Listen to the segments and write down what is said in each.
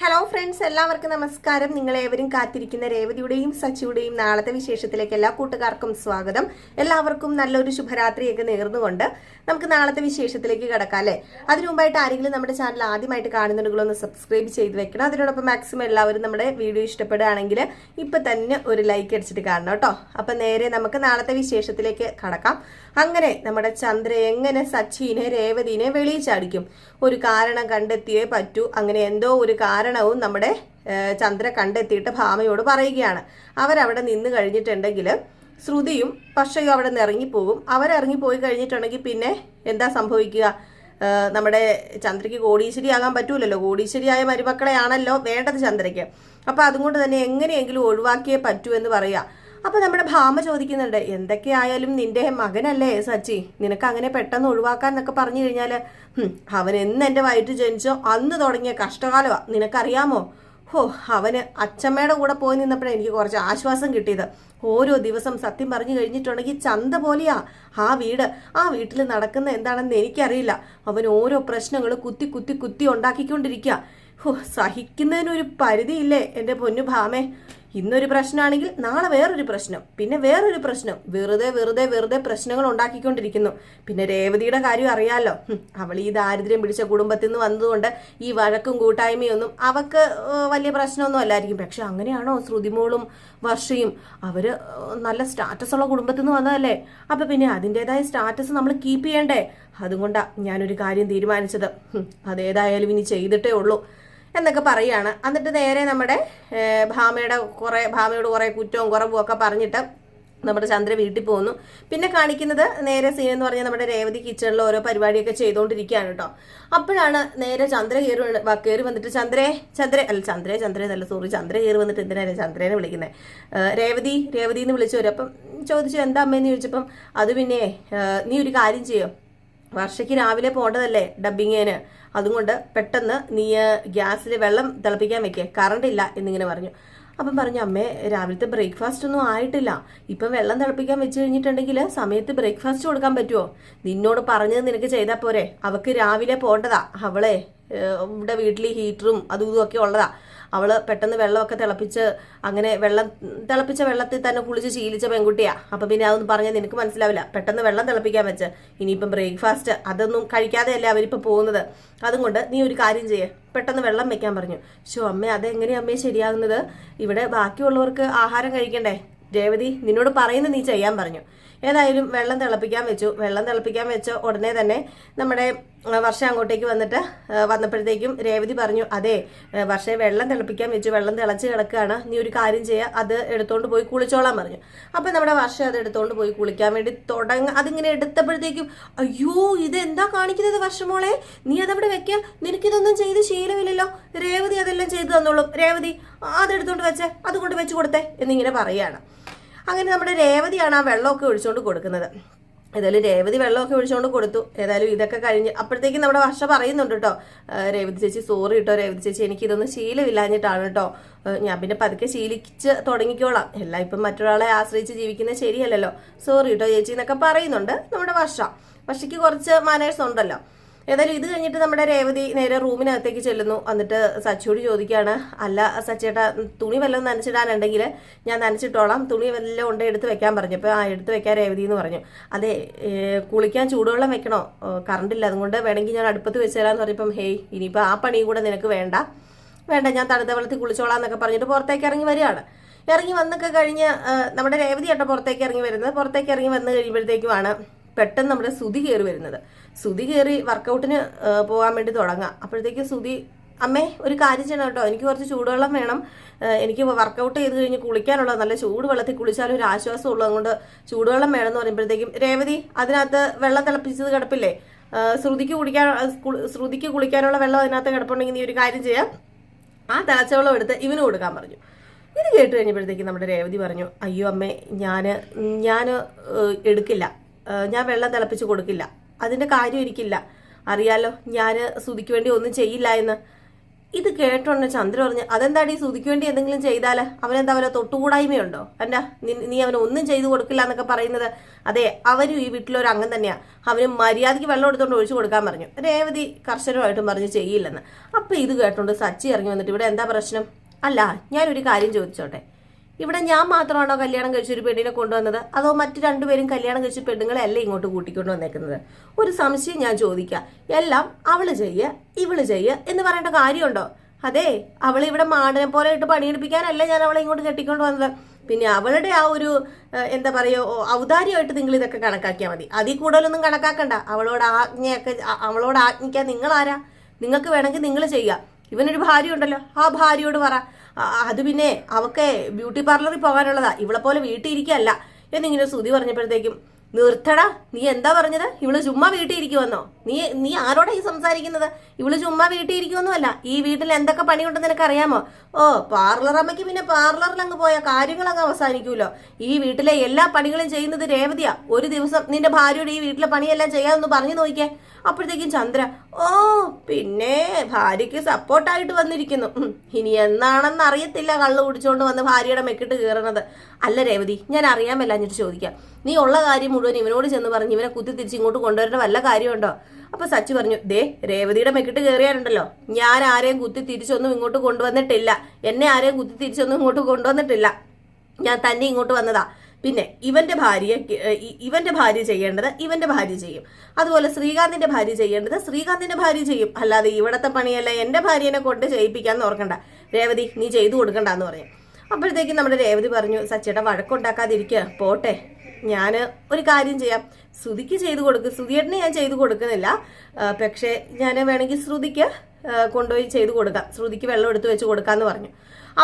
Hello friends, എല്ലാവർക്കും നമസ്കാരം. നിങ്ങളേവരും കാത്തിരിക്കുന്ന രേവതിയുടെയും സച്ചിയുടെയും നാളത്തെ വിശേഷത്തിലേക്ക് എല്ലാ കൂട്ടുകാർക്കും സ്വാഗതം. എല്ലാവർക്കും നല്ലൊരു ശുഭരാത്രിയൊക്കെ നേർന്നുകൊണ്ട് നമുക്ക് നാളത്തെ വിശേഷത്തിലേക്ക് കിടക്കാം അല്ലേ. അതിനു മുമ്പായിട്ട് ആരെങ്കിലും നമ്മുടെ ചാനൽ ആദ്യമായിട്ട് കാണുന്നുണ്ടെങ്കിൽ ഒന്ന് സബ്സ്ക്രൈബ് ചെയ്ത് വെക്കണം. അതിനോടൊപ്പം മാക്സിമം എല്ലാവരും നമ്മുടെ വീഡിയോ ഇഷ്ടപ്പെടുകയാണെങ്കിൽ ഇപ്പം തന്നെ ഒരു ലൈക്ക് അടിച്ചിട്ട് കാണണം കേട്ടോ. അപ്പം നേരെ നമുക്ക് നാളത്തെ വിശേഷത്തിലേക്ക് കടക്കാം. അങ്ങനെ നമ്മുടെ ചന്ദ്ര എങ്ങനെ സച്ചിനെ രേവതിനെ വെളിയിൽ ചാടിക്കും? ഒരു കാരണം കണ്ടെത്തിയേ പറ്റൂ. അങ്ങനെ എന്തോ ഒരു കാരണവും നമ്മുടെ ചന്ദ്ര കണ്ടെത്തിയിട്ട് ഭാമയോട് പറയുകയാണ്. അവരവിടെ നിന്ന് കഴിഞ്ഞിട്ടുണ്ടെങ്കിൽ ശ്രുതിയും പക്ഷയും അവിടെ നിന്ന് ഇറങ്ങിപ്പോകും. അവരിറങ്ങിപ്പോയി കഴിഞ്ഞിട്ടുണ്ടെങ്കിൽ പിന്നെ എന്താ സംഭവിക്കുക? നമ്മുടെ ചന്ദ്രയ്ക്ക് കോടീശ്വരിയാകാൻ പറ്റൂലല്ലോ. കോടീശ്വരിയായ മരുമക്കളെയാണല്ലോ വേണ്ടത് ചന്ദ്രയ്ക്ക്. അപ്പം അതുകൊണ്ട് തന്നെ എങ്ങനെയെങ്കിലും ഒഴിവാക്കിയേ പറ്റൂ എന്ന് പറയാം. അപ്പൊ നമ്മുടെ ഭാമ ചോദിക്കുന്നുണ്ട്, എന്തൊക്കെയായാലും നിന്റെ മകനല്ലേ സച്ചി, നിനക്ക് അങ്ങനെ പെട്ടെന്ന് ഒഴിവാക്കാൻ എന്നൊക്കെ പറഞ്ഞു കഴിഞ്ഞാല് അവൻ എന്ന് എന്റെ വയറ്റ് ജനിച്ചോ അന്ന് തുടങ്ങിയ കഷ്ടകാലമാ, നിനക്കറിയാമോ? ഹോ, അവന് അച്ഛമ്മയുടെ കൂടെ പോയി നിന്നപ്പോഴേ എനിക്ക് കുറച്ച് ആശ്വാസം കിട്ടിയത്. ഓരോ ദിവസം സത്യം പറഞ്ഞു കഴിഞ്ഞിട്ടുണ്ടെങ്കിൽ ചന്ത പോലെയാ ആ വീട്ടിൽ നടക്കുന്ന എന്താണെന്ന് എനിക്കറിയില്ല. അവൻ ഓരോ പ്രശ്നങ്ങൾ കുത്തി കുത്തി കുത്തി ഉണ്ടാക്കിക്കൊണ്ടിരിക്കുക. ഹോ, സഹിക്കുന്നതിനൊരു പരിധിയില്ലേ എൻ്റെ പൊന്നു ഭാമേ. ഇന്നൊരു പ്രശ്നമാണെങ്കിൽ നാളെ വേറൊരു പ്രശ്നം, പിന്നെ വേറൊരു പ്രശ്നം. വെറുതെ വെറുതെ വെറുതെ പ്രശ്നങ്ങൾ ഉണ്ടാക്കിക്കൊണ്ടിരിക്കുന്നു. പിന്നെ രേവതിയുടെ കാര്യം അറിയാലോ. അവൾ ഈ ദാരിദ്ര്യം പിടിച്ച കുടുംബത്തിൽ നിന്ന് വന്നതുകൊണ്ട് ഈ വഴക്കും കൂട്ടായ്മയൊന്നും അവക്ക് വലിയ പ്രശ്നമൊന്നും അല്ലായിരിക്കും. പക്ഷെ അങ്ങനെയാണോ ശ്രുതിമോളും വർഷയും? അവര് നല്ല സ്റ്റാറ്റസ് ഉള്ള കുടുംബത്തിൽ നിന്ന് വന്നതല്ലേ. അപ്പൊ പിന്നെ അതിൻ്റെതായ സ്റ്റാറ്റസ് നമ്മൾ കീപ്പ് ചെയ്യണ്ടേ? അതുകൊണ്ടാ ഞാനൊരു കാര്യം തീരുമാനിച്ചത്. അതേതായാലും ഇനി ചെയ്തിട്ടേ ഉള്ളൂ എന്നൊക്കെ പറയാണ്. എന്നിട്ട് നേരെ നമ്മുടെ ഭാമയോട് കുറെ കുറ്റവും കുറവും ഒക്കെ പറഞ്ഞിട്ട് നമ്മുടെ ചന്ദ്ര വീട്ടിൽ പോകുന്നു. പിന്നെ കാണിക്കുന്നത് നേരെ സീൻ എന്ന് പറഞ്ഞാൽ നമ്മുടെ രേവതി കിച്ചണിൽ ഓരോ പരിപാടിയൊക്കെ ചെയ്തുകൊണ്ടിരിക്കുകയാണ് കേട്ടോ. അപ്പോഴാണ് നേരെ ചന്ദ്ര കയറി വന്നിട്ട് ചന്ദ്രേ കയറി വന്നിട്ട് എന്തിനാണ് ചന്ദ്രനെ വിളിക്കുന്നത്? രേവതി എന്ന് വിളിച്ചു വരും. അപ്പം ചോദിച്ചു, എന്താ അമ്മയെന്ന് ചോദിച്ചപ്പം അത് പിന്നെ നീ ഒരു കാര്യം ചെയ്യോ, വർഷയ്ക്ക് രാവിലെ പോകേണ്ടതല്ലേ ഡബ്ബിങ്ങിന്, അതുകൊണ്ട് പെട്ടെന്ന് നീ ഗ്യാസിൽ വെള്ളം തിളപ്പിക്കാൻ വെക്കേ, കറണ്ട് ഇല്ല എന്നിങ്ങനെ പറഞ്ഞു. അപ്പം പറഞ്ഞു, അമ്മേ രാവിലത്തെ ബ്രേക്ക്ഫാസ്റ്റ് ഒന്നും ആയിട്ടില്ല, ഇപ്പം വെള്ളം തിളപ്പിക്കാൻ വെച്ച് കഴിഞ്ഞിട്ടുണ്ടെങ്കിൽ സമയത്ത് ബ്രേക്ക്ഫാസ്റ്റ് കൊടുക്കാൻ പറ്റുമോ? നിന്നോട് പറഞ്ഞത് നിനക്ക് ചെയ്താൽ പോരെ? അവക്ക് രാവിലെ പോകേണ്ടതാ. അവളെ ഇവിടെ വീട്ടിൽ ഹീറ്ററും അതും ഇതും ഒക്കെ ഉള്ളതാ. അവള് പെട്ടെന്ന് വെള്ളമൊക്കെ തിളപ്പിച്ച് അങ്ങനെ തിളപ്പിച്ച വെള്ളത്തിൽ തന്നെ കുളിച്ച് ശീലിച്ച പെൺകുട്ടിയാ. അപ്പൊ പിന്നെ അതൊന്നും പറഞ്ഞാൽ നിനക്ക് മനസ്സിലാവില്ല. പെട്ടെന്ന് വെള്ളം തിളപ്പിക്കാൻ വെച്ച് ഇനിയിപ്പം ബ്രേക്ക്ഫാസ്റ്റ് അതൊന്നും കഴിക്കാതെയല്ലേ അവരിപ്പോ പോകുന്നത്. അതുകൊണ്ട് നീ ഒരു കാര്യം ചെയ്യേ, പെട്ടെന്ന് വെള്ളം വെക്കാൻ പറഞ്ഞു. അമ്മേ അതെങ്ങനെയാ അമ്മേ ശരിയാകുന്നത്? ഇവിടെ ബാക്കിയുള്ളവർക്ക് ആഹാരം കഴിക്കണ്ടേ? രേവതി നിന്നോട് പറയുന്നത് നീ ചെയ്യാൻ പറഞ്ഞു. ഏതായാലും വെള്ളം തിളപ്പിക്കാൻ വെച്ച ഉടനെ തന്നെ നമ്മുടെ വർഷ അങ്ങോട്ടേക്ക് വന്നപ്പോഴത്തേക്കും രേവതി പറഞ്ഞു, അതെ വർഷയെ വെള്ളം തിളപ്പിക്കാൻ വെച്ചു, വെള്ളം തിളച്ച് കിടക്കുകയാണ്, നീ ഒരു കാര്യം ചെയ്യുക, അത് എടുത്തോണ്ട് പോയി കുളിച്ചോളാൻ പറഞ്ഞു. അപ്പൊ നമ്മുടെ വർഷ അത് എടുത്തോണ്ട് പോയി കുളിക്കാൻ വേണ്ടി അതിങ്ങനെ എടുത്തപ്പോഴത്തേക്കും, അയ്യോ ഇതെന്താ കാണിക്കുന്നത് വർഷമോളെ, നീ അതവിടെ വെക്കുക, നിനക്കിതൊന്നും ചെയ്ത് ശീലമില്ലല്ലോ, രേവതി അതെല്ലാം ചെയ്തു തന്നോളും, രേവതി അതെടുത്തോണ്ട് വെച്ചേ, അതുകൊണ്ട് വെച്ച് കൊടുത്തേ എന്നിങ്ങനെ പറയാണ്. അങ്ങനെ നമ്മുടെ രേവതിയാണ് ആ വെള്ളമൊക്കെ ഒഴിച്ചുകൊണ്ട് കൊടുക്കുന്നത്. ഏതായാലും രേവതി വെള്ളമൊക്കെ ഒഴിച്ചുകൊണ്ട് കൊടുത്തു. ഏതായാലും ഇതൊക്കെ കഴിഞ്ഞ് അപ്പോഴത്തേക്കും നമ്മുടെ വർഷ പറയുന്നുണ്ട് കേട്ടോ, രേവതി ചേച്ചി സോറി കേട്ടോ, രേവതി ചേച്ചി എനിക്ക് ഇതൊന്നും ശീലമില്ലാഞ്ഞിട്ടാണ് കേട്ടോ, ഞാൻ പിന്നെ പതുക്കെ ശീലിച്ച് തുടങ്ങിക്കോളാം, എല്ലാം ഇപ്പം മറ്റൊരാളെ ആശ്രയിച്ച് ജീവിക്കുന്നത് ശരിയല്ലല്ലോ, സോറി കേട്ടോ ചേച്ചി എന്നൊക്കെ പറയുന്നുണ്ട് നമ്മുടെ വർഷയ്ക്ക് കുറച്ച് മാനേഴ്സ് ഉണ്ടല്ലോ. ഏതായാലും ഇത് കഴിഞ്ഞിട്ട് നമ്മുടെ രേവതി നേരെ റൂമിനകത്തേക്ക് ചെല്ലുന്നു. എന്നിട്ട് സച്ചിയോട് ചോദിക്കുകയാണ്, അല്ല സച്ചിയേട്ടാ തുണി വല്ലതും നനച്ചിടാനുണ്ടെങ്കിൽ ഞാൻ നനച്ചിട്ടോളാം, തുണി വല്ലതും ഉണ്ട് എടുത്ത് വെക്കാൻ പറഞ്ഞു. അപ്പോൾ എടുത്ത് വെക്കാൻ രേവതി എന്ന് പറഞ്ഞു. അതെ കുളിക്കാൻ ചൂടുവെള്ളം വെക്കണോ, കറണ്ടില്ല, അതുകൊണ്ട് വേണമെങ്കിൽ ഞാൻ അടുപ്പത്ത് വെച്ച് തരാമെന്ന് പറഞ്ഞപ്പം, ഹേയ് ഇനിയിപ്പോൾ ആ പണിയും കൂടെ നിനക്ക് വേണ്ട, ഞാൻ തണുത്ത വെള്ളത്തിൽ കുളിച്ചോളാം എന്നൊക്കെ പറഞ്ഞിട്ട് പുറത്തേക്ക് ഇറങ്ങി വരികയാണ്. ഇറങ്ങി വന്നൊക്കെ കഴിഞ്ഞ് നമ്മുടെ രേവതി ആട്ടോ പുറത്തേക്ക് ഇറങ്ങി വരുന്നത്. പുറത്തേക്ക് ഇറങ്ങി വന്നു കഴിയുമ്പോഴത്തേക്കുമാണ് പെട്ടെന്ന് നമ്മുടെ ശ്രുതി കയറി വരുന്നത്. ശ്രുതി കയറി വർക്കൗട്ടിന് പോകാൻ വേണ്ടി തുടങ്ങാം. അപ്പോഴത്തേക്ക് ശ്രുതി, അമ്മേ ഒരു കാര്യം ചെയ്യണം കേട്ടോ, എനിക്ക് കുറച്ച് ചൂടുവെള്ളം വേണം, എനിക്ക് വർക്കൗട്ട് ചെയ്ത് കഴിഞ്ഞ് കുളിക്കാനുള്ള നല്ല ചൂട് വെള്ളത്തിൽ കുളിച്ചാലും ഒരു ആശ്വാസം ഉള്ളൂ, അതുകൊണ്ട് ചൂടുവെള്ളം വേണമെന്ന് പറയുമ്പോഴത്തേക്കും രേവതി അതിനകത്ത് വെള്ളം തിളപ്പിച്ചത് കിടപ്പില്ലേ, ശ്രുതിക്ക് കുളിക്കാനുള്ള വെള്ളം അതിനകത്ത് കിടപ്പുണ്ടെങ്കിൽ നീ ഒരു കാര്യം ചെയ്യാം, ആ തിളച്ച വെള്ളം എടുത്ത് ഇവന് കൊടുക്കാൻ പറഞ്ഞു. ഇത് കേട്ട് കഴിഞ്ഞപ്പോഴത്തേക്കും നമ്മുടെ രേവതി പറഞ്ഞു, അയ്യോ അമ്മേ ഞാൻ എടുക്കില്ല, ഞാൻ വെള്ളം തിളപ്പിച്ച് കൊടുക്കില്ല, അതിന്റെ കാര്യം എനിക്കില്ല, അറിയാലോ ഞാൻ ശ്രുതിക്ക് വേണ്ടി ഒന്നും ചെയ്യില്ല എന്ന്. ഇത് കേട്ടോണ്ട് ചന്ദ്ര പറഞ്ഞു, അതെന്താടി ശ്രുതിക്ക് വേണ്ടി എന്തെങ്കിലും ചെയ്താല് അവനെന്താ വല്ല തൊട്ടുകൂടായ്മയുണ്ടോ? എന്താ നീ അവന് ഒന്നും ചെയ്തു കൊടുക്കില്ല എന്നൊക്കെ പറയുന്നത്? അതെ, അവരും ഈ വീട്ടിലൊരു അംഗം തന്നെയാ. അവന് മര്യാദയ്ക്ക് വെള്ളം എടുത്തോണ്ട് ഒഴിച്ചു കൊടുക്കാൻ പറഞ്ഞു. രേവതി കർശനമായിട്ടും പറഞ്ഞു ചെയ്യില്ലെന്ന്. അപ്പൊ ഇത് കേട്ടോണ്ട് സച്ചി ഇറങ്ങി വന്നിട്ട്, ഇവിടെ എന്താ പ്രശ്നം? അല്ല, ഞാനൊരു കാര്യം ചോദിച്ചോട്ടെ, ഇവിടെ ഞാൻ മാത്രമാണോ കല്യാണം കഴിച്ചൊരു പെണ്ണിനെ കൊണ്ടുവന്നത്, അതോ മറ്റു രണ്ടുപേരും കല്യാണം കഴിച്ച പെണ്ണുങ്ങളെ അല്ലേ ഇങ്ങോട്ട് കൂട്ടിക്കൊണ്ട് വന്നേക്കുന്നത്? ഒരു സംശയം ഞാൻ ചോദിക്കാം. എല്ലാം അവള് ചെയ്യ ഇവള് ചെയ്യ എന്ന് പറയേണ്ട കാര്യമുണ്ടോ? അതെ, അവളെ ഇവിടെ മാടിനെ പോലെ ഇട്ട് പണിയെടുപ്പിക്കാനല്ലേ ഞാൻ അവളെ ഇങ്ങോട്ട് കെട്ടിക്കൊണ്ട് വന്നത്. പിന്നെ അവളുടെ ആ ഒരു എന്താ പറയുക, ഔദാര്യമായിട്ട് നിങ്ങൾ ഇതൊക്കെ കണക്കാക്കിയാൽ മതി. അതിൽ കൂടുതലൊന്നും കണക്കാക്കണ്ട. അവളോട് ആജ്ഞിക്കാൻ നിങ്ങളാരാ? നിങ്ങൾക്ക് വേണമെങ്കിൽ നിങ്ങൾ ചെയ്യുക. ഇവനൊരു ഭാര്യ ഉണ്ടല്ലോ, ആ ഭാര്യയോട് പറ. അത് പിന്നെ അവക്കെ ബ്യൂട്ടി പാർലറിൽ പോകാനുള്ളതാ, ഇവളെ പോലെ വീട്ടിൽ ഇരിക്കല്ല എന്നിങ്ങനെ ശ്രുതി പറഞ്ഞപ്പോഴത്തേക്കും, നിർത്തടാ, നീ എന്താ പറഞ്ഞത്? ഇവള് ചുമ്മാ വീട്ടിൽ ഇരിക്കുവന്നോ? നീ ആരോടാ ഈ സംസാരിക്കുന്നത്? ഇവള് ചുമ്മാ വീട്ടിൽ ഇരിക്കുവൊന്നുമല്ല. ഈ വീട്ടിൽ എന്തൊക്കെ പണിയുണ്ടെന്ന് നിനക്ക് അറിയാമോ? ഓ, പാർലർ അമ്മയ്ക്ക് പിന്നെ പാർലറിൽ അങ്ങ് പോയ കാര്യങ്ങളങ്ങ് അവസാനിക്കൂലോ. ഈ വീട്ടിലെ എല്ലാ പണികളും ചെയ്യുന്നത് രേവതിയാ. ഒരു ദിവസം നിന്റെ ഭാര്യയോട് ഈ വീട്ടിലെ പണിയെല്ലാം ചെയ്യാമെന്ന് പറഞ്ഞു നോക്കിയേ. അപ്പോഴത്തേക്കും ചന്ദ്ര, ഓ പിന്നെ ഭാര്യയ്ക്ക് സപ്പോർട്ടായിട്ട് വന്നിരിക്കുന്നു. ഇനി എന്നാണെന്ന് അറിയത്തില്ല കള്ളു കുടിച്ചോണ്ട് വന്ന് ഭാര്യയുടെ മെക്കിട്ട് കയറുന്നത്. അല്ല രേവതി, ഞാൻ അറിയാമല്ല എന്നിട്ട് ചോദിക്കാം, നീ ഉള്ള കാര്യം മുഴുവൻ ഇവനോട് ചെന്ന് പറഞ്ഞ് ഇവനെ കുത്തി തിരിച്ച് ഇങ്ങോട്ട് കൊണ്ടുവരേണ്ട വല്ല കാര്യമുണ്ടോ? അപ്പൊ സച്ചി പറഞ്ഞു, ദേ രേവതിയുടെ മെക്കിട്ട് കയറിയാലുണ്ടല്ലോ, ഞാൻ ആരെയും കുത്തി തിരിച്ചൊന്നും ഇങ്ങോട്ട് കൊണ്ടുവന്നിട്ടില്ല. എന്നെ ആരെയും കുത്തി തിരിച്ചൊന്നും ഇങ്ങോട്ട് കൊണ്ടുവന്നിട്ടില്ല. ഞാൻ തന്നെ ഇങ്ങോട്ട് വന്നതാ. പിന്നെ ഇവന്റെ ഭാര്യ ചെയ്യേണ്ടത് ഇവന്റെ ഭാര്യ ചെയ്യും. അതുപോലെ ശ്രീകാന്തിന്റെ ഭാര്യ ചെയ്യേണ്ടത് ശ്രീകാന്തിന്റെ ഭാര്യ ചെയ്യും. അല്ലാതെ ഇവിടത്തെ പണിയല്ല എന്റെ ഭാര്യനെ കൊണ്ട് ചെയ്യിപ്പിക്കാന്ന് ഓർക്കണ്ട. രേവതി, നീ ചെയ്തു കൊടുക്കണ്ടെന്ന് പറഞ്ഞു. അപ്പോഴത്തേക്കും നമ്മുടെ രേവതി പറഞ്ഞു, സച്ചിയുടെ വഴക്കുണ്ടാക്കാതിരിക്കുക, പോട്ടെ, ഞാൻ ഒരു കാര്യം ചെയ്യാം, ശ്രുതിക്ക് ചെയ്തു കൊടുക്കും. ശ്രുതിയേട്ടന് ഞാൻ ചെയ്തു കൊടുക്കുന്നില്ല, പക്ഷേ ഞാൻ വേണമെങ്കിൽ ശ്രുതിക്ക് കൊണ്ടുപോയി ചെയ്തു കൊടുക്കാം, ശ്രുതിക്ക് വെള്ളം എടുത്ത് വെച്ച് കൊടുക്കാന്ന് പറഞ്ഞു.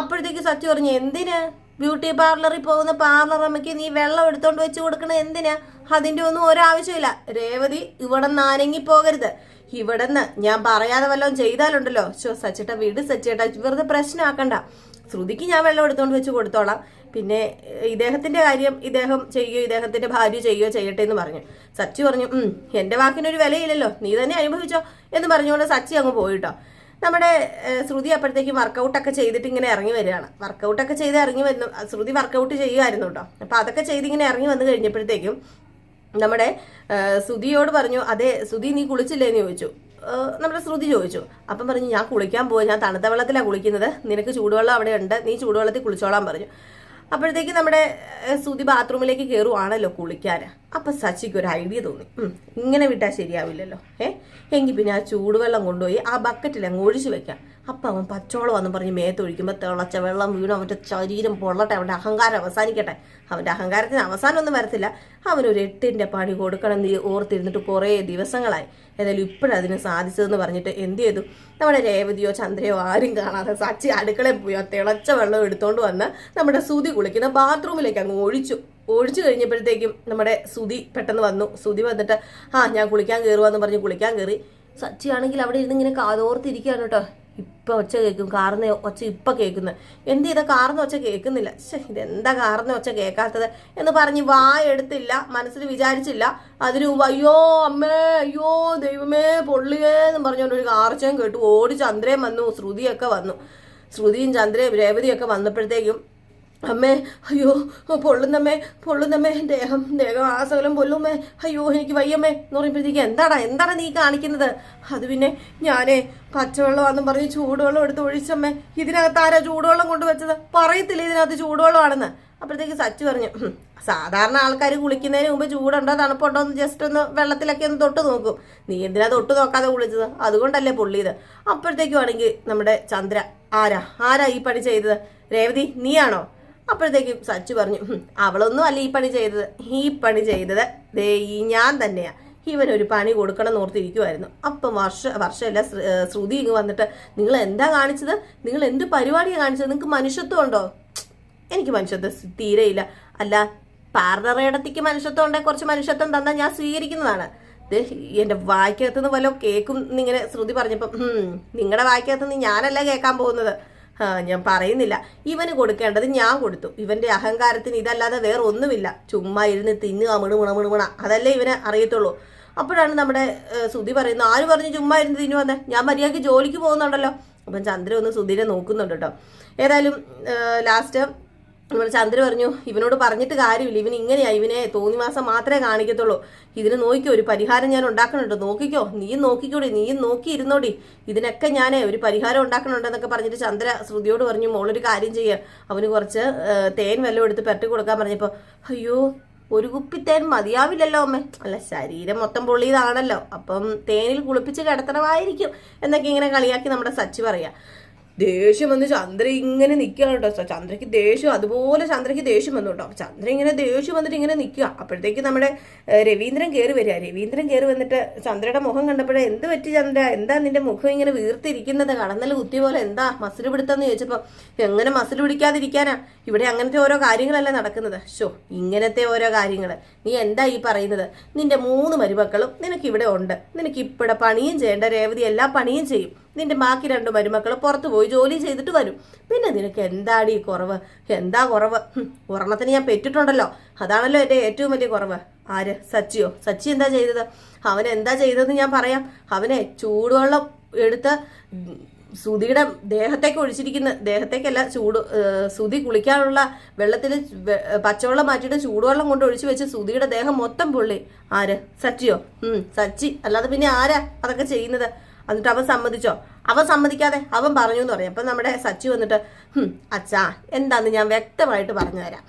അപ്പോഴത്തേക്ക് സച്ചി പറഞ്ഞു, എന്തിന് ബ്യൂട്ടി പാർലറിൽ പോകുന്ന പാർലർ അമ്മയ്ക്ക് നീ വെള്ളം എടുത്തോണ്ട് വെച്ച് കൊടുക്കണത് എന്തിനാ? അതിന്റെ ഒന്നും ഒരാവശ്യമില്ല. രേവതി, ഇവിടെ നിന്ന് അനങ്ങി പോകരുത്. ഇവിടെന്ന് ഞാൻ പറയാതെ വല്ലതും ചെയ്താലുണ്ടല്ലോ, സച്ചിട്ട വീട് സച്ചിട്ട വെറുതെ പ്രശ്നമാക്കണ്ട. ശ്രുതിക്ക് ഞാൻ വെള്ളം എടുത്തോണ്ട് വെച്ച് കൊടുത്തോളാം. പിന്നെ ഇദ്ദേഹത്തിന്റെ കാര്യം ഇദ്ദേഹം ചെയ്യുകയോ ഇദ്ദേഹത്തിന്റെ ഭാര്യ ചെയ്യുകയോ ചെയ്യട്ടെ എന്ന് പറഞ്ഞു. സച്ചി പറഞ്ഞു, എന്റെ വാക്കിനൊരു വിലയില്ലല്ലോ, നീ തന്നെ അനുഭവിച്ചോ എന്ന് പറഞ്ഞുകൊണ്ട് സച്ചി അങ്ങ് പോയിട്ടോ. നമ്മുടെ ശ്രുതി അപ്പോഴത്തേക്കും വർക്കൗട്ടൊക്കെ ചെയ്തിട്ട് ഇങ്ങനെ ഇറങ്ങി വരികയാണ്. വർക്കൗട്ടൊക്കെ ചെയ്ത് ഇറങ്ങി വരുന്നു. ശ്രുതി വർക്കൗട്ട് ചെയ്യുമായിരുന്നു കേട്ടോ. അപ്പൊ അതൊക്കെ ചെയ്ത് ഇങ്ങനെ ഇറങ്ങി വന്നു കഴിഞ്ഞപ്പോഴത്തേക്കും നമ്മുടെ ശ്രുതിയോട് പറഞ്ഞു, അതെ ശ്രുതി, നീ കുളിച്ചില്ലേന്ന് ചോദിച്ചു. നമ്മുടെ ശ്രുതി ചോദിച്ചു. അപ്പം പറഞ്ഞു, ഞാൻ കുളിക്കാൻ പോയി, ഞാൻ തണുത്ത വെള്ളത്തിലാണ് കുളിക്കുന്നത്, നിനക്ക് ചൂടുവെള്ളം അവിടെ ഉണ്ട്, നീ ചൂടുവെള്ളത്തിൽ കുളിച്ചോളാൻ പറഞ്ഞു. അപ്പോഴത്തേക്ക് നമ്മുടെ ശ്രുതി ബാത്റൂമിലേക്ക് കയറുവാണല്ലോ കുളിക്കാൻ. അപ്പൊ സച്ചിക്ക് ഒരു ഐഡിയ തോന്നി, ഇങ്ങനെ വിട്ടാൽ ശരിയാവില്ലല്ലോ, എങ്കിൽ പിന്നെ ആ ചൂടുവെള്ളം കൊണ്ടുപോയി ആ ബക്കറ്റിൽ അങ്ങ് ഒഴിച്ചു വെക്കാം. അപ്പൊ അവൻ പച്ചോളം വന്ന് പറഞ്ഞ് മേത്തൊഴിക്കുമ്പോൾ തിളച്ച വെള്ളം വീണു, അവൻ്റെ ശരീരം പൊള്ളട്ടെ, അവൻ്റെ അഹങ്കാരം അവസാനിക്കട്ടെ. അവൻ്റെ അഹങ്കാരത്തിന് അവസാനമൊന്നും വരത്തില്ല. അവനൊരു 8ന്റെ പണി കൊടുക്കണം എന്ന് ഓർത്തിരുന്നിട്ട് കുറേ ദിവസങ്ങളായി. ഏതായാലും ഇപ്പോഴതിന് സാധിച്ചതെന്ന് പറഞ്ഞിട്ട് എന്ത് ചെയ്തു, നമ്മുടെ രേവതിയോ ചന്ദ്രയോ ആരും കാണാതെ സച്ചി അടുക്കളയിൽ പോയി ആ തിളച്ച വെള്ളം എടുത്തോണ്ട് വന്ന് നമ്മുടെ ശ്രുതി കുളിക്കുന്ന ബാത്റൂമിലേക്ക് അങ്ങ് ഒഴിച്ചു കഴിഞ്ഞപ്പോഴത്തേക്കും നമ്മുടെ ശ്രുതി പെട്ടെന്ന് വന്നു. ശ്രുതി വന്നിട്ട്, ഞാൻ കുളിക്കാൻ കയറുവാന്ന് പറഞ്ഞ് കുളിക്കാൻ കയറി. സച്ചി ആണെങ്കിൽ അവിടെ ഇരുന്ന് ഇങ്ങനെ കാതോർത്തിരിക്കുകയാണ് കേട്ടോ. ഇപ്പം ഒച്ച കേൾക്കും, കാർന്ന ഒച്ച ഇപ്പം കേൾക്കുന്നത്. എന്ത് ചെയ്താൽ കാർന്ന ഒച്ച കേൾക്കുന്നില്ല, ഇതെന്താ കാർന്ന ഒച്ച കേൾക്കാത്തത് എന്ന് പറഞ്ഞ് വായെടുത്തില്ല, മനസ്സിൽ വിചാരിച്ചില്ല. അതിന് മുമ്പ് അയ്യോ അമ്മേ, അയ്യോ ദൈവമേ പൊള്ളിയേ എന്ന് പറഞ്ഞുകൊണ്ട് ഒരു കാർച്ചയും കേട്ടു. ഓടി ചന്ദ്രയും വന്നു, ശ്രുതിയൊക്കെ വന്നു. ശ്രുതിയും ചന്ദ്രയും രേവതിയൊക്കെ വന്നപ്പോഴത്തേക്കും, അമ്മേ അയ്യോ പൊള്ളുന്നമ്മേ, ദേഹം ആസകലം പൊല്ലുമ്മേ, അയ്യോ എനിക്ക് വയ്യമ്മേ എന്ന് പറയുമ്പോഴത്തേക്ക്, എന്താണ് നീ കാണിക്കുന്നത്? അത് പിന്നെ ഞാനേ പച്ചവെള്ളമാണെന്നും പറഞ്ഞ് ചൂടുവെള്ളം എടുത്ത് ഒഴിച്ചമ്മേ, ഇതിനകത്ത് ആരാ ചൂടുവെള്ളം കൊണ്ടുവച്ചത്? പറയത്തില്ല ഇതിനകത്ത് ചൂടുവെള്ളമാണെന്ന്. അപ്പോഴത്തേക്ക് സച്ചു പറഞ്ഞു, സാധാരണ ആൾക്കാർ കുളിക്കുന്നതിന് മുമ്പ് ചൂടുണ്ടോ തണുപ്പുണ്ടോ എന്ന് ജസ്റ്റ് ഒന്ന് വെള്ളത്തിലൊക്കെ ഒന്ന് തൊട്ട് നോക്കും. നീ എന്തിനാ തൊട്ട് നോക്കാതെ കുളിച്ചത്? അതുകൊണ്ടല്ലേ പൊള്ളിയത്. അപ്പോഴത്തേക്കും ആണെങ്കിൽ നമ്മുടെ ചന്ദ്ര, ആരാ ഈ പണി ചെയ്തത്? രേവതി, നീയാണോ? അപ്പോഴത്തേക്കും സച്ചു പറഞ്ഞു, അവളൊന്നും അല്ല ഈ പണി ചെയ്തത് ഞാൻ തന്നെയാ. ഇവനൊരു പണി കൊടുക്കണം എന്നോർത്തിരിക്കുമായിരുന്നു. അപ്പം വർഷമല്ല ശ്രുതി ഇങ്ങ് വന്നിട്ട്, നിങ്ങൾ എന്താ കാണിച്ചത്? നിങ്ങൾ എന്ത് പരിപാടിയാണ് കാണിച്ചത്? നിങ്ങൾക്ക് മനുഷ്യത്വം ഉണ്ടോ? എനിക്ക് മനുഷ്യത്വം തീരെയില്ല. അല്ല, പാർലറേടത്തേക്ക് മനുഷ്യത്വം ഉണ്ടെങ്കിൽ കുറച്ച് മനുഷ്യത്വം തന്നാൽ ഞാൻ സ്വീകരിക്കുന്നതാണ്. എന്റെ വായിക്കകത്തുനിന്ന് വല്ല കേൾക്കും എന്നിങ്ങനെ ശ്രുതി പറഞ്ഞപ്പം, നിങ്ങളുടെ വായിക്കകത്തുനിന്ന് ഞാനല്ല കേൾക്കാൻ പോകുന്നത്. ഞാൻ പറയുന്നില്ല. ഇവന് കൊടുക്കേണ്ടത് ഞാൻ കൊടുത്തു. ഇവന്റെ അഹങ്കാരത്തിന് ഇതല്ലാതെ വേറെ ഒന്നുമില്ല. ചുമ്മാ ഇരുന്ന് തിന്നുക, മിണുമിണ, അതല്ലേ ഇവനെ അറിയത്തുള്ളൂ. അപ്പോഴാണ് നമ്മുടെ ശ്രുതി പറയുന്നത്, ആര് പറഞ്ഞു ചുമ്മാ ഇരുന്ന് തിന്നുവന്നേ? ഞാൻ മര്യാദയ്ക്ക് ജോലിക്ക് പോകുന്നുണ്ടല്ലോ. അപ്പം ചന്ദ്ര ഒന്ന് സുധീരെ നോക്കുന്നുണ്ട് കേട്ടോ. ഏതായാലും ലാസ്റ്റ് നമ്മൾ ചന്ദ്ര പറഞ്ഞു ഇവനോട് പറഞ്ഞിട്ട് കാര്യമില്ല, ഇവൻ ഇങ്ങനെയാ, ഇവനെ തോന്നിമാസം മാത്രമേ കാണിക്കത്തുള്ളൂ, ഇതിന് നോക്കിക്കോ ഒരു പരിഹാരം ഞാൻ ഉണ്ടാക്കണുണ്ട്, നോക്കിക്കോ നീയും നോക്കിക്കോടി, നീയും നോക്കിയിരുന്നോടി, ഇതിനൊക്കെ ഞാൻ ഒരു പരിഹാരം ഉണ്ടാക്കണുണ്ടെന്നൊക്കെ പറഞ്ഞിട്ട് ചന്ദ്ര ശ്രുതിയോട് പറഞ്ഞു മോളൊരു കാര്യം ചെയ്യുക, അവന് കുറച്ച് തേൻ വെള്ളം എടുത്ത് പെരട്ടി കൊടുക്കാൻ പറഞ്ഞപ്പോൾ അയ്യോ ഒരു കുപ്പി തേൻ മതിയാവില്ലല്ലോ അമ്മേ, അല്ല ശരീരം മൊത്തം പൊള്ളിയതാണല്ലോ, അപ്പം തേനിൽ കുളിപ്പിച്ച് കിടത്തണമായിരിക്കും എന്നൊക്കെ ഇങ്ങനെ കളിയാക്കി നമ്മുടെ സച്ചി പറയാ. ദേഷ്യം വന്ന് ചന്ദ്ര ഇങ്ങനെ നിൽക്കുകയാണ് കേട്ടോ. ചന്ദ്രയ്ക്ക് ദേഷ്യം, അതുപോലെ ചന്ദ്രയ്ക്ക് ദേഷ്യം വന്നു കേട്ടോ. ചന്ദ്ര ഇങ്ങനെ ദേഷ്യം വന്നിട്ട് ഇങ്ങനെ നിൽക്കുക. അപ്പോഴത്തേക്ക് നമ്മുടെ രവീന്ദ്രൻ കയറി വരിക. രവീന്ദ്രൻ കയറി വന്നിട്ട് ചന്ദ്രയുടെ മുഖം കണ്ടപ്പോഴേ എന്ത് പറ്റി ചന്ദ്ര, എന്താ നിന്റെ മുഖം ഇങ്ങനെ വീർത്തിരിക്കുന്നത്, കടന്നൽ കുത്തിയ പോലെ, എന്താ മസിൽ പിടുത്തന്ന് ചോദിച്ചപ്പോൾ എങ്ങനെ മസിൽ പിടിക്കാതിരിക്കാനാ, ഇവിടെ അങ്ങനത്തെ ഓരോ കാര്യങ്ങളല്ലേ നടക്കുന്നത്. ഷോ ഇങ്ങനത്തെ ഓരോ കാര്യങ്ങൾ നീ എന്താ ഈ പറയുന്നത്, നിന്റെ 3 മരുമക്കളും നിനക്ക് ഇവിടെ ഉണ്ട്, നിനക്ക് ഇവിടെ പണിയും ചെയ്യേണ്ട, രേവതി എല്ലാ പണിയും ചെയ്യും, നിന്റെ ബാക്കി 2 മരുമക്കൾ പുറത്തു പോയി ജോലി ചെയ്തിട്ട് വരും, പിന്നെ നിനക്ക് എന്താടി കുറവ്, എന്താ കുറവ്, ഒരെണ്ണത്തിന് ഞാൻ പെറ്റിട്ടുണ്ടല്ലോ, അതാണല്ലോ എൻ്റെ ഏറ്റവും വലിയ കുറവ്. ആര്, സച്ചിയോ? സച്ചി എന്താ ചെയ്തത്, അവൻ എന്താ ചെയ്തതെന്ന് ഞാൻ പറയാം. അവനെ ചൂടുവെള്ളം എടുത്ത് സുധിയുടെ ദേഹത്തേക്ക് ഒഴിച്ചിരിക്കുന്ന, ദേഹത്തേക്കല്ല, സുധി കുളിക്കാനുള്ള വെള്ളത്തിൽ പച്ചവെള്ളം മാറ്റിയിട്ട് ചൂടുവെള്ളം കൊണ്ട് ഒഴിച്ചു വെച്ച് സുധിയുടെ ദേഹം മൊത്തം പൊള്ളി. ആര്, സച്ചിയോ? സച്ചി, അല്ലാതെ പിന്നെ ആരാ അതൊക്കെ ചെയ്യുന്നത്? എന്നിട്ട് അവൻ സമ്മതിച്ചോ? അവൻ സമ്മതിക്കാതെ അവൻ പറഞ്ഞു എന്ന് പറയും. അപ്പം നമ്മുടെ സച്ചി വന്നിട്ട് അച്ഛാ എന്താന്ന് ഞാൻ വ്യക്തമായിട്ട് പറഞ്ഞു തരാം,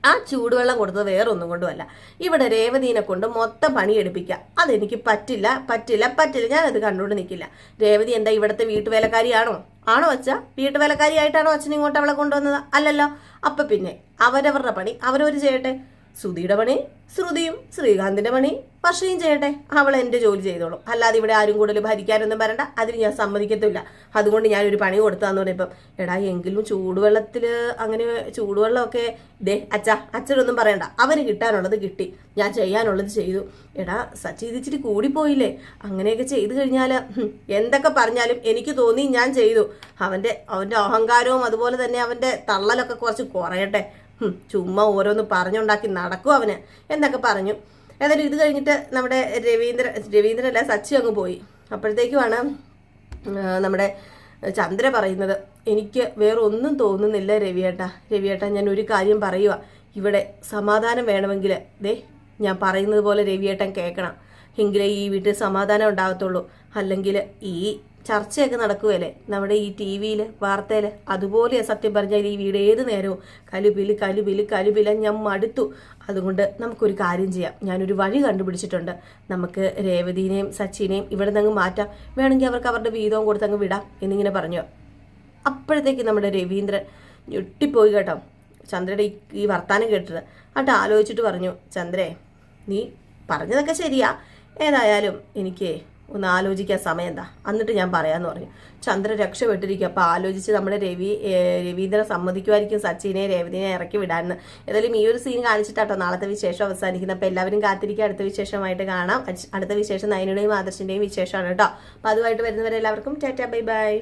ആ ചൂടുവെള്ളം കൊടുത്തത് വേറെ ഒന്നും കൊണ്ടുമല്ല, ഇവിടെ രേവതീനെ കൊണ്ട് മൊത്തം പണിയെടുപ്പിക്കുക, അതെനിക്ക് പറ്റില്ല പറ്റില്ല പറ്റില്ല, ഞാനത് കണ്ടുകൊണ്ട് നിൽക്കില്ല. രേവതി എന്താ ഇവിടുത്തെ വീട്ടുവേലക്കാരിയാണോ? ആണോ അച്ഛാ? വീട്ടുവേലക്കാരിയായിട്ടാണോ അച്ഛൻ ഇങ്ങോട്ട് അവളെ കൊണ്ടുവന്നത്? അല്ലല്ലോ. അപ്പൊ പിന്നെ അവരവരുടെ പണി അവരവർ ചെയ്യട്ടെ. സുധിയുടെ പണി ശ്രുതിയും, ശ്രീകാന്തിന്റെ പണി വർഷയും ചെയ്യട്ടെ, അവൾ എൻ്റെ ജോലി ചെയ്തോളും, അല്ലാതെ ഇവിടെ ആരും കൂടുതൽ ഭരിക്കാനൊന്നും വരണ്ട, അതിന് ഞാൻ സമ്മതിക്കത്തില്ല. അതുകൊണ്ട് ഞാനൊരു പണി കൊടുത്താന്ന് പറഞ്ഞപ്പം എടാ എങ്കിലും ചൂടുവെള്ളത്തിൽ അങ്ങനെ ചൂടുവെള്ളമൊക്കെ ദേ അച്ഛനൊന്നും പറയണ്ട, അവന് കിട്ടാനുള്ളത് കിട്ടി, ഞാൻ ചെയ്യാനുള്ളത് ചെയ്തു. എടാ സച്ചി ഇതിച്ചിട്ട് കൂടിപ്പോയില്ലേ, അങ്ങനെയൊക്കെ ചെയ്തു കഴിഞ്ഞാൽ എന്തൊക്കെ പറഞ്ഞാലും എനിക്ക് തോന്നി ഞാൻ ചെയ്തു, അവൻ്റെ അഹങ്കാരവും അതുപോലെ തന്നെ അവൻ്റെ തള്ളലൊക്കെ കുറച്ച് കുറയട്ടെ, ചുമ്മാ ഓരോന്ന് പറഞ്ഞുണ്ടാക്കി നടക്കും അവന് എന്നൊക്കെ പറഞ്ഞു. ഏതായാലും ഇത് കഴിഞ്ഞിട്ട് നമ്മുടെ രവീന്ദ്രല്ല സച്ചി അങ്ങ് പോയി. അപ്പോഴത്തേക്കുമാണ് നമ്മുടെ ചന്ദ്ര പറയുന്നത് എനിക്ക് വേറെ ഒന്നും തോന്നുന്നില്ല രവിയേട്ടാ ഞാൻ ഒരു കാര്യം പറയുക, ഇവിടെ സമാധാനം വേണമെങ്കിൽ ദേ ഞാൻ പറയുന്നത് പോലെ രവിയേട്ടൻ കേൾക്കണം, എങ്കിലേ ഈ വീട്ടിൽ സമാധാനം ഉണ്ടാകത്തുള്ളൂ. അല്ലെങ്കിൽ ഈ ചർച്ചയൊക്കെ നടക്കുകയല്ലേ നമ്മുടെ ഈ TV-യിൽ വാർത്തയിൽ, അതുപോലെ സത്യം പറഞ്ഞാൽ ഈ വീട് ഏത് നേരവും കലുപില് ഞാൻ മടുത്തു. അതുകൊണ്ട് നമുക്കൊരു കാര്യം ചെയ്യാം, ഞാനൊരു വഴി കണ്ടുപിടിച്ചിട്ടുണ്ട്, നമുക്ക് രേവതിനെയും സച്ചിനെയും ഇവിടെ നിന്ന് മാറ്റാം, വേണമെങ്കിൽ അവർക്ക് അവരുടെ വീതവും കൊടുത്തങ്ങ് വിടാം എന്നിങ്ങനെ പറഞ്ഞു. അപ്പോഴത്തേക്ക് നമ്മുടെ രവീന്ദ്രൻ ഞെട്ടിപ്പോയി കേട്ടോ, ചന്ദ്രയുടെ ഈ വർത്താനം കേട്ടിട്ട്. എന്നിട്ട് ആലോചിച്ചിട്ട് പറഞ്ഞു, ചന്ദ്രേ നീ പറഞ്ഞതൊക്കെ ശരിയാ, ഏതായാലും എനിക്ക് ഒന്ന് ആലോചിക്കാൻ സമയം എന്താ, എന്നിട്ട് ഞാൻ പറയാമെന്ന് പറഞ്ഞു. ചന്ദ്ര രക്ഷപ്പെട്ടിരിക്കുക. അപ്പോൾ ആലോചിച്ച് നമ്മുടെ രവീന്ദ്രൻ സമ്മതിക്കുമായിരിക്കും സച്ചിനെ രേവതിനെ ഇറക്കി വിടാമെന്ന്. ഏതായാലും ഈ ഒരു സീൻ കാണിച്ചിട്ടാട്ടോ നാളത്തെ വിശേഷം അവസാനിക്കുന്നത്. അപ്പോൾ എല്ലാവരും കാത്തിരിക്കുക, അടുത്ത വിശേഷമായിട്ട് കാണാം. അടുത്ത വിശേഷം നയനുടെയും ആദർശിൻ്റെയും വിശേഷമാണ് കേട്ടോ. അപ്പോൾ അതുമായിട്ട് വരുന്നവരെ എല്ലാവർക്കും ടാറ്റാ ബൈ ബൈ.